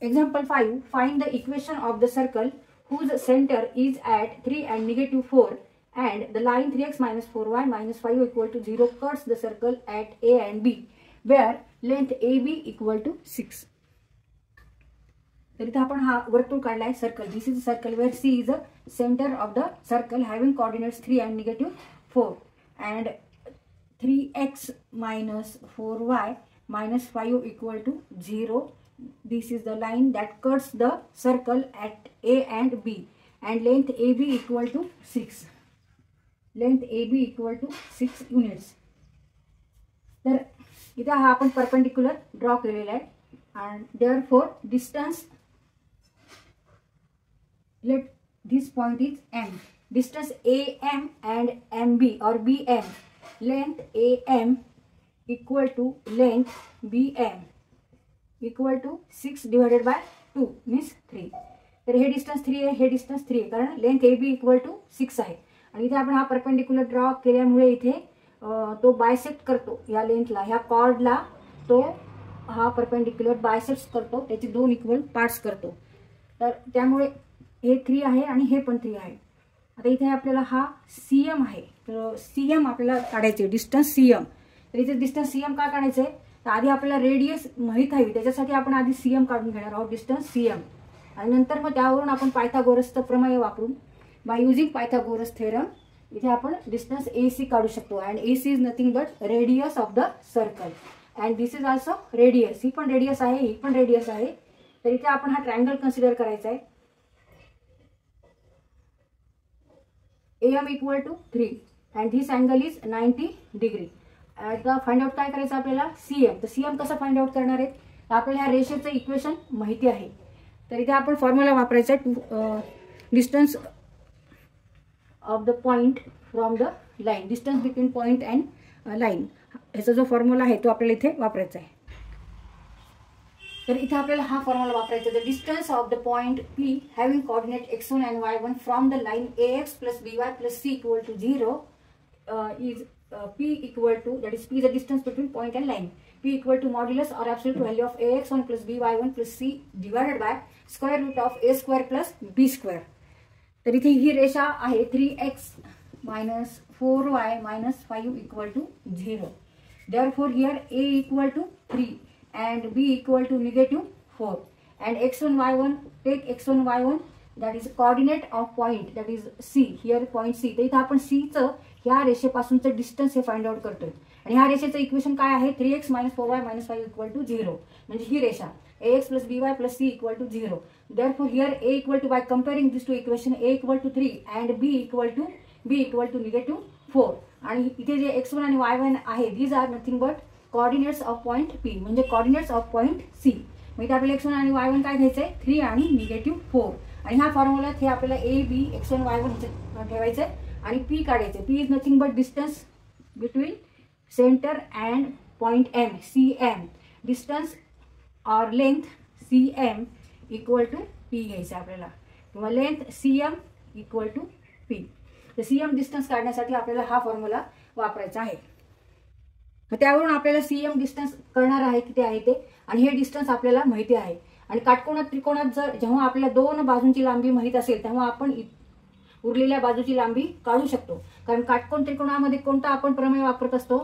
Example 5. Find the equation of the circle whose center is at 3 and -4 and the line 3x minus 4y minus 5 equal to 0 cuts the circle at A and B where length AB equal to 6. तर इथे आपण हा वर्तुळ काढलाय circle. This is circle where C is the center of the circle having coordinates 3 and -4 and 3x minus 4y minus 5 equal to 0. This is the line that cuts the circle at A and B and length AB equal to 6. Length AB equal to 6 units. तर इथे हा आपण perpendicular draw केलेला आहे and therefore distance, let this point is M. Distance AM and MB or BM, length AM equal to length BM equal to 6 divided by 2 means 3. तर हे distance 3 आहे, हे डिस्टन्स 3 आहे कारण लेंथ AB इक्वल टू 6 आहे. आणि इथे आपण हा परपेंडिक्युलर ड्रॉ केल्यामुळे इथे तो बायसेक्ट करतो या लेंथला, ह्या कॉर्डला तो हा परपेंडिक्युलर बायसेक्ट करतो, त्याचे दोन इक्वल पार्ट्स करतो. तर त्यामुळे हे 3 आहे आणि हे पण 3 आहे. आता इथे आपल्याला हा CM आहे, तर CM आपल्याला काढायचे, डिस्टन्स CM. तर इथे डिस्टन्स CM का काढायचं आहे, तर आधी आपल्याला रेडियस माहीत हवी, त्याच्यासाठी आपण आधी CM काढून घेणार आहोत, डिस्टन्स CM. आणि नंतर मग त्यावरून आपण पायथागोरसचं प्रमेय वापरून बाय युजिंग पायथागोरस थेरम इथे आपण डिस्टन्स AC काढू शकतो. And AC is nothing but radius of the circle and this is also radius. ही पण रेडियस आहे, ही पण रेडियस आहे. तर इथे आपण हा ट्रायंगल कन्सिडर करायचा आहे. AM equal to 3 and this angle is 90 degree. आता फाइंड आउट काय करायचं आपल्याला, CM. तर CM कसं फाइंड आउट करणार आहे, तर आपल्याला ह्या रेषेचं इक्वेशन माहिती आहे. तर इथे आपण फॉर्म्युला वापरायचा आहे, distance of the point from the line, distance between point and line. ह्याचा जो फॉर्म्युला आहे तो आपल्याला इथे वापरायचा आहे. तर इथे आपल्याला हा फॉर्म्युला वापरायचा आहे. The distance of the point P having coordinate x1 and y1 from the line AX plus BY plus C equal to 0 is P equal to, that is P is the distance between point and line. P equal to modulus or absolute value of AX1 plus BY1 plus C divided by square root of A square plus B square. तर इथे ही रेषा आहे 3x minus 4y minus 5 equal to 0. Therefore here A equal to 3 and B equal to -4 and x1 y1, take x1 y1, that is coordinate of point, that is C, here point C. तर इथे आपण C चं ह्या रेषेपासूनचं distance हे find out करतोय आणि ह्या रेषेचं equation काय आहे, 3x minus 4y minus 5 equal to 0. म्हणजे ही रेषा AX plus BY plus C equal to 0. Therefore here A equal to, by comparing these two equation, A equal to 3 and B equal to -4. आणि इथे जे x1 आणि y1 आहे, these are nothing but coordinates of point P, म्हणजे coordinates of point C. म्हणजे आपल्याला x1 आणि y1 काय घ्यायचंय, 3 आणि -4. आणि ह्या फॉर्म्युल्यात हे आपल्याला A B x1 y1 ठेवायचंय आणि P काढायचे. P is nothing but distance between centre and point M, CM. Distance or length CM equal to P घ्यायचं आपल्याला, किंवा length CM equal to P. तर CM डिस्टन्स काढण्यासाठी आपल्याला हा फॉर्म्युला वापरायचा आहे. त्यावरून आपल्याला CM डिस्टन्स कळणार आहे किती आहे ते, आणि हे डिस्टन्स आपल्याला माहिती आहे. आणि काटकोनात त्रिकोणात जर जेव्हा आपल्याला दोन बाजूंची लांबी माहित असेल तेव्हा आपण उरलेल्या बाजूची लांबी काढू शकतो. कारण काटकोन त्रिकोणामध्ये कोणता आपण प्रमेय वापरत असतो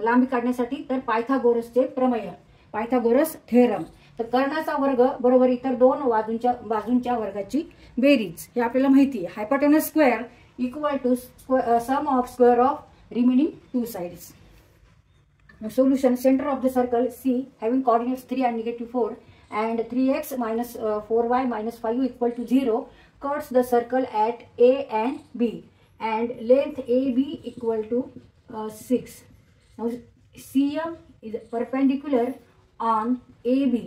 लांबी काढण्यासाठी, तर पायथागोरसचे प्रमेय, पायथागोरस थेरम. तर कर्णाचा वर्ग बरोबर इतर दोन बाजूंच्या वर्गाची बेरीज, हे आपल्याला माहिती आहे. Hypotenuse square equal to sum of square of remaining two sides. Solution, center of the circle C having coordinates 3 and -4 and 3x minus 4y minus 5 equal to 0 cuts the circle at A and B and length AB equal to 6. Now CM is perpendicular on AB.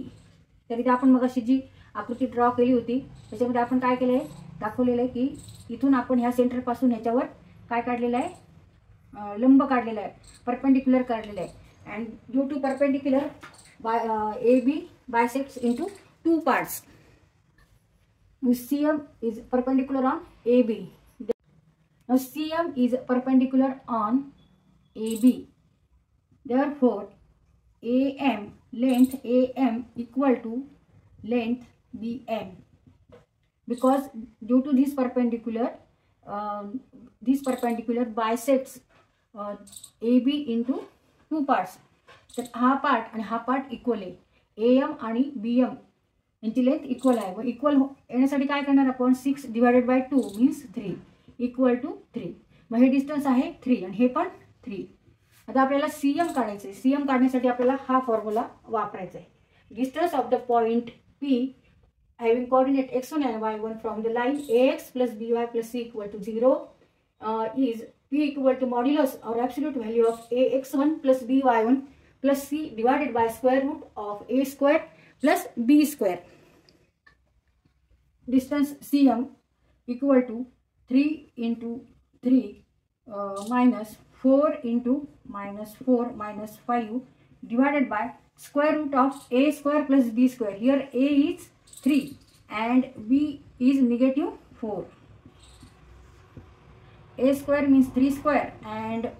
तर इथे आपण मगाशी जी आकृती draw केली होती त्याच्यामध्ये आपण काय केलंय, दाखवलेलं आहे की इथून आपण ह्या सेंटर पासून ह्याच्यावर काय काढलेलं आहे, लंब काढलेला आहे, परपेंडिक्युलर काढलेला आहे. And due to perpendicular, AB bisects into two parts. CM is perpendicular on AB. Now CM is perpendicular on AB. Therefore AM, length AM equal to length BM, because due to this perpendicular bisects AB into two parts. तर हा part आणि हा part equal आहे. AM आणि BM यांची length equal आहे. व equal येण्यासाठी काय करणार आपण 6 divided by 2 means 3 equal to 3. मग हे डिस्टन्स आहे 3 आणि हे पण 3. आता आपल्याला CM काढायचं आहे. CM काढण्यासाठी आपल्याला हा फॉर्म्युला वापरायचा आहे. Distance of the point P having coordinate x1 and y1 from the line ax plus by plus c equal to 0 is P equal to modulus or absolute value of ax1 plus by1 plus c divided by square root of a square plus b square. Distance CM equal to 3 into 3 minus 4 into minus 4 minus 5 divided by square root of a square plus b square. Here a is 3 and b is negative 4. A square means 3 square and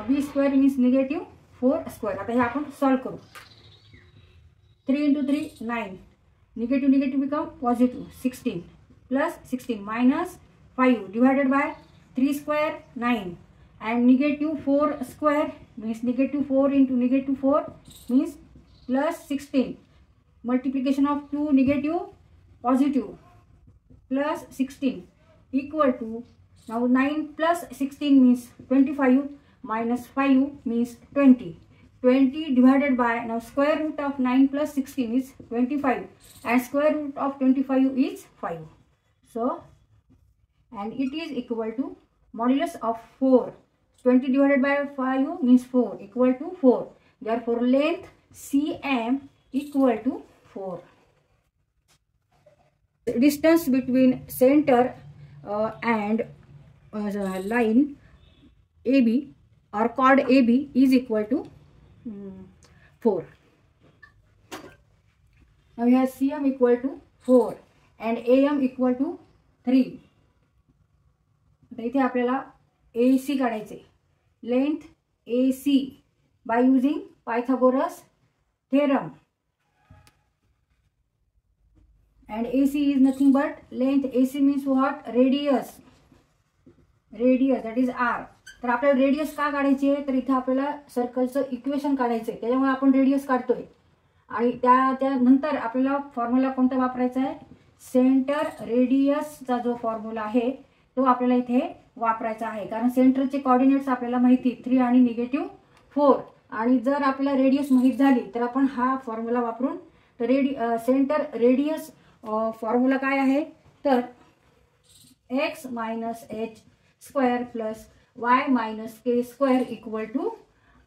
b square means negative 4 square. आता हे आपण solve करू. 3 into 3 9. Negative negative become positive 16 plus 16 minus 5 divided by 3 square 9 and negative 4 square means negative 4 into negative 4 means plus 16. Multiplication of 2 negative positive plus 16 equal to, now 9 plus 16 means 25 minus 5 means 20. 20 divided by, now square root of 9 plus 16 is 25 and square root of 25 is 5. So, and it is equal to modulus of 4. 20 divided by 5 means 4 equal to 4. Therefore, length CM equal to 4. Distance between center and line AB or chord AB is equal to 4. Now we have CM equal to 4 and AM equal to 3. आता इथे आपल्याला AC काढायचे. Length AC by using Pythagoras theorem. And AC is nothing but length. AC means what? Radius. Radius, that is R. तर आपल्याला radius का काढायचे? तर इथे आपल्याला सर्कलचं इक्वेशन काढायचंय, त्याच्यामुळे आपण रेडियस काढतोय. आणि त्यानंतर आपल्याला फॉर्म्युला कोणता वापरायचा आहे? सेंटर रेडियसचा जो फॉर्म्युला आहे तो आपल्याला इथे वापरायचा आहे. कारण सेंटरचे कोऑर्डिनेट्स आपल्याला माहिती 3 आणि निगेटिव्ह 4. आणि जर आपल्याला रेडियस माहित झाली तर आपण हा फॉर्म्युला वापरून तर सेंटर रेडियस फॉर्म्युला काय आहे? तर x minus h square plus y minus k square equal to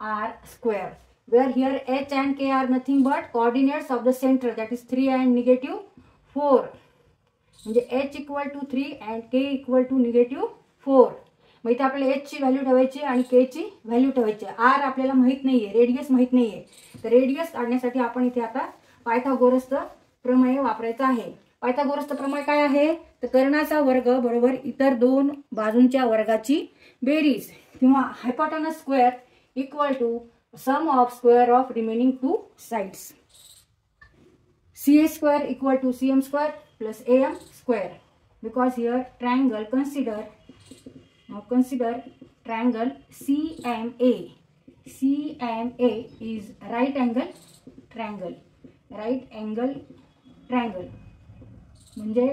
r square, where here h and k are nothing but coordinates of the center, that is 3 and negative 4. म्हणजे h equal to 3 and k equal to negative 4. मग इथे आपल्याला h ची value ठेवायची आणि k ची value ठेवायची. r आपल्याला माहित नाहीये, रेडियस माहित नाहीये. तर रेडियस काढण्यासाठी आपण इथे आता पायथागोरसचं प्रमेय वापरायचं आहे. पायथागोरसचं प्रमेय काय आहे? तर कर्णाचा वर्ग बरोबर इतर दोन बाजूंच्या वर्गाची बेरीज किंवा hypotenuse square equal to sum of square of remaining two sides. CA square equal to CM square plus AM square, because here triangle consider triangle CMA. CMA is right angle triangle. म्हणजे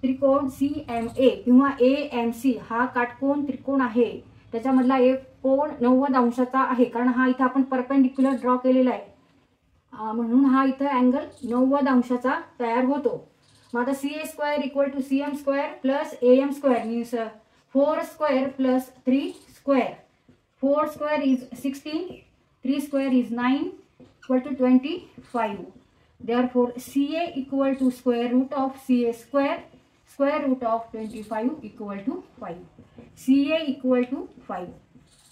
त्रिकोण CMA किंवा AMC हा काटकोन त्रिकोण आहे. त्याच्यामधला एक कोण 90 अंशाचा आहे, कारण हा इथे आपण परपेंडिक्युलर ड्रॉ केलेला आहे म्हणून हा इथे अँगल 90 अंशाचा तयार होतो. मग आता CA square equal to CM square plus AM square means 4 square plus 3 square. 4 square is 16, 3 square is 9 equal to 25. Therefore, CA equal to square root of CA square root of 25 equal to 5. CA equal to 5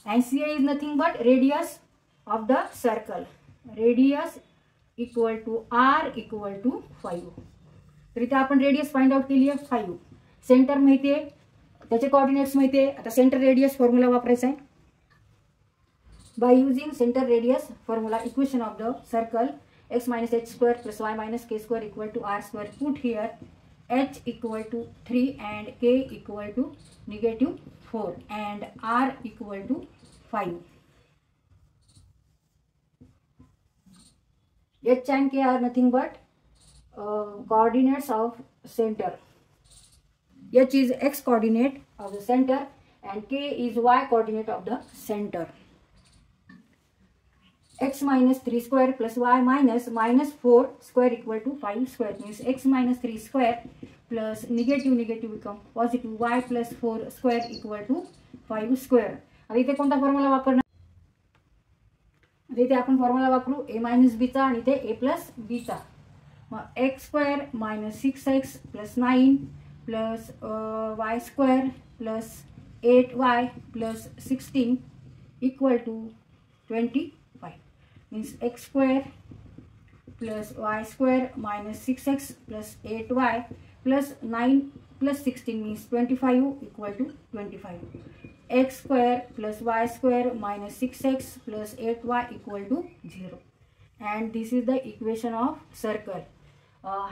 and CA is nothing but radius of the circle. Radius equal to R equal to 5. तर इथे आपण radius find out केली आहे 5. Centre माहिती आहे, त्याचे coordinates माहिती आहे. आता सेंटर रेडियस फॉर्म्युला वापरायचा आहे. By using center radius formula equation of the circle, x minus h square plus y minus k square equal to r square. Put here h equal to 3 and k equal to -4 and r equal to 5. H and k are nothing but coordinates of center. H is x coordinate of the center and k is y coordinate of the center. X minus 3 square plus y minus -4 square equal to 5 square means x minus 3 square plus negative become positive y plus 4 square equal to 5 square. आता इथे कोणता formula वापरणार? इथे आपण formula वापरू a minus b चा आणि इथे a plus b चा. मग x square minus 6x plus 9 plus y square plus 8y plus 16 equal to 25 means x square plus y square minus 6x plus 8y plus 9 plus 16 means 25 equal to 25. X square plus y square minus 6x plus 8y equal to 0. And this is the equation of circle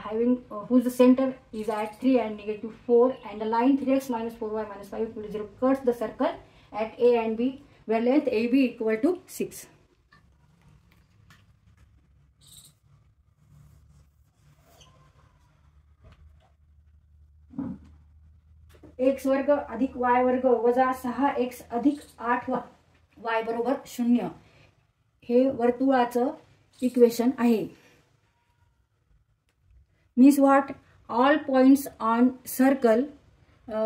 having whose center is at 3 and -4 and the line 3x minus 4y minus 5 equal to 0 cuts the circle at A and B where length AB equal to 6. x वर्ग अधिक y वर्ग वजा 6x अधिक 8y बरोबर 0 हे वर्तुळाचं equation आहे. Means what? All points on circle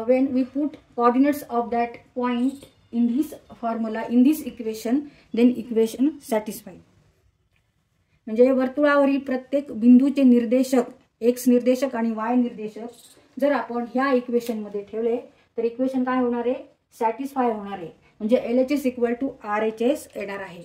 when we put coordinates of that point in this formula in this equation then equation satisfied. म्हणजे वर्तुळावरील प्रत्येक बिंदूचे निर्देशक x निर्देशक आणि y निर्देशक जर आपण ह्या इक्वेशन मध्ये ठेवले तर इक्वेशन काय होणार आहे? सॅटिस्फाय होणार आहे. म्हणजे LHS इक्वल टू RHS येणार आहे.